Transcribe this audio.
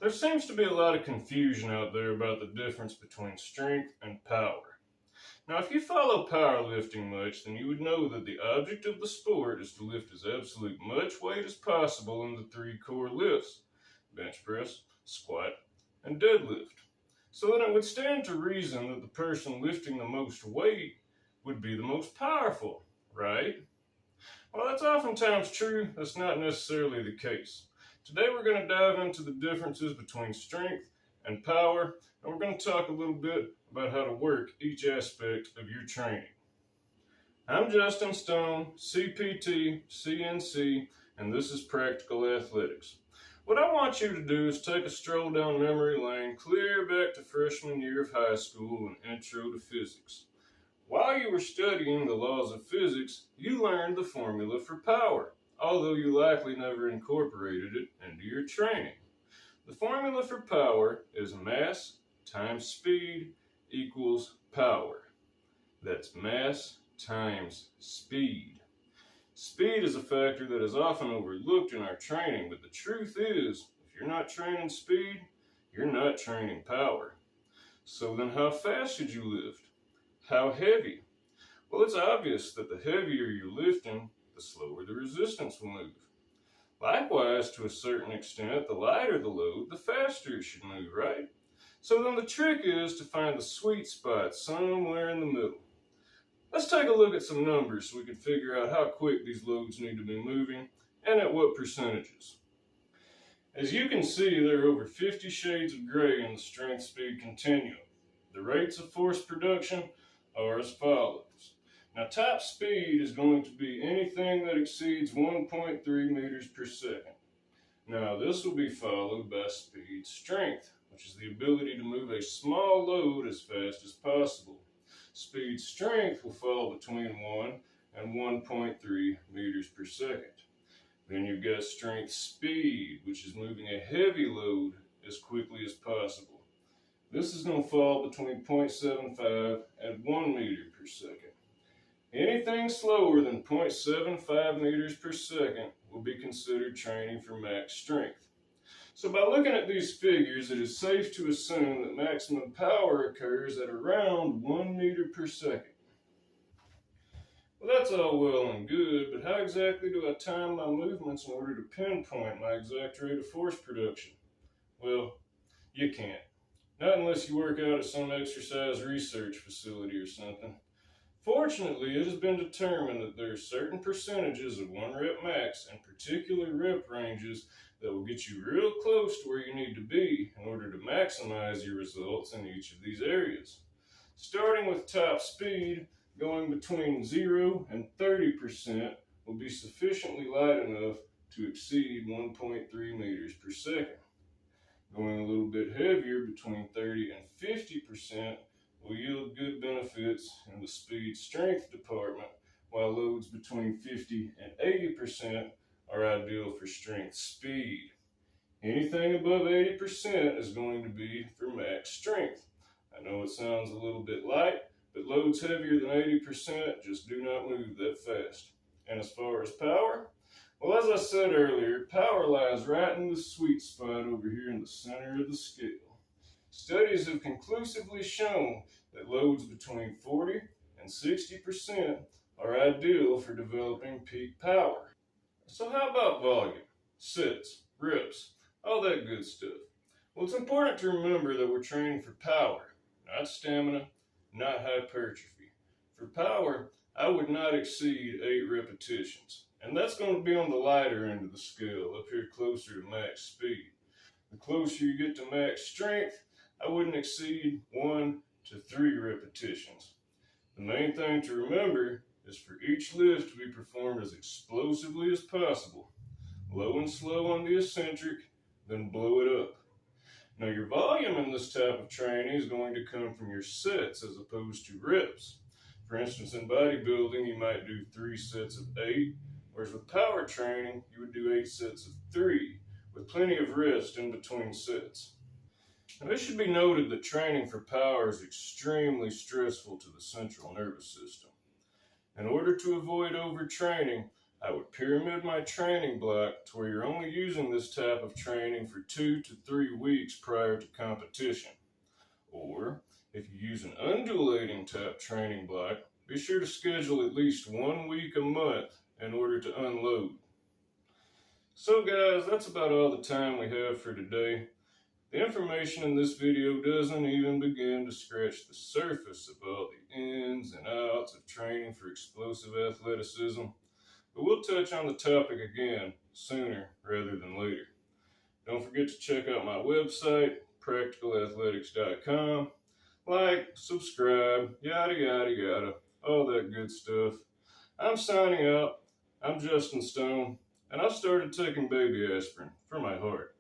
There seems to be a lot of confusion out there about the difference between strength and power. Now, if you follow powerlifting much, then you would know that the object of the sport is to lift as absolute much weight as possible in the three core lifts: bench press, squat, and deadlift. So then it would stand to reason that the person lifting the most weight would be the most powerful, right? While that's oftentimes true, that's not necessarily the case. Today we're going to dive into the differences between strength and power, and we're going to talk a little bit about how to work each aspect of your training. I'm Justin Stone, CPT, CNC, and this is Practical Athletics. What I want you to do is take a stroll down memory lane clear back to freshman year of high school and intro to physics. While you were studying the laws of physics, you learned the formula for power, although you likely never incorporated it into your training. The formula for power is mass times speed equals power. That's mass times speed. Speed is a factor that is often overlooked in our training, but the truth is, if you're not training speed, you're not training power. So then how fast should you lift? How heavy? Well, it's obvious that the heavier you're lifting, the slower the resistance will move. Likewise, to a certain extent, the lighter the load, the faster it should move, right? So then the trick is to find the sweet spot somewhere in the middle. Let's take a look at some numbers so we can figure out how quick these loads need to be moving and at what percentages. As you can see, there are over 50 shades of gray in the strength-speed continuum. The rates of force production are as follows. Now, top speed is going to be anything that exceeds 1.3 meters per second. Now, this will be followed by speed strength, which is the ability to move a small load as fast as possible. Speed strength will fall between 1 and 1.3 meters per second. Then you've got strength speed, which is moving a heavy load as quickly as possible. This is going to fall between 0.75 and 1 meter per second. Anything slower than 0.75 meters per second will be considered training for max strength. So by looking at these figures, it is safe to assume that maximum power occurs at around 1 meter per second. Well, that's all well and good, but how exactly do I time my movements in order to pinpoint my exact rate of force production? Well, you can't. Not unless you work out at some exercise research facility or something. Fortunately, it has been determined that there are certain percentages of 1 rep max and particular rep ranges that will get you real close to where you need to be in order to maximize your results in each of these areas. Starting with top speed, going between 0 and 30% will be sufficiently light enough to exceed 1.3 meters per second. Going a little bit heavier, between 30 and 50%, will yield good benefits in the speed strength department, while loads between 50 and 80% are ideal for strength speed. Anything above 80% is going to be for max strength. I know it sounds a little bit light, but loads heavier than 80% just do not move that fast. And as far as power, well, as I said earlier, power lies right in the sweet spot over here in the center of the scale. Studies have conclusively shown that loads between 40 and 60% are ideal for developing peak power. So how about volume, sets, reps, all that good stuff? Well, it's important to remember that we're training for power, not stamina, not hypertrophy. For power, I would not exceed 8 repetitions, and that's going to be on the lighter end of the scale, up here closer to max speed. The closer you get to max strength, I wouldn't exceed 1 to 3 repetitions. The main thing to remember is for each lift to be performed as explosively as possible. Low and slow on the eccentric, then blow it up. Now your volume in this type of training is going to come from your sets as opposed to reps. For instance, in bodybuilding, you might do 3 sets of 8, whereas with power training, you would do 8 sets of 3, with plenty of rest in between sets. Now, it should be noted that training for power is extremely stressful to the central nervous system. In order to avoid overtraining, I would pyramid my training block to where you're only using this type of training for 2 to 3 weeks prior to competition. Or, if you use an undulating type training block, be sure to schedule at least 1 week a month in order to unload. So guys, that's about all the time we have for today. The information in this video doesn't even begin to scratch the surface of all the ins and outs of training for explosive athleticism, but we'll touch on the topic again sooner rather than later. Don't forget to check out my website, practicalathletics.com. Like, subscribe, yada yada yada, all that good stuff. I'm signing out. I'm Justin Stone, and I've started taking baby aspirin for my heart.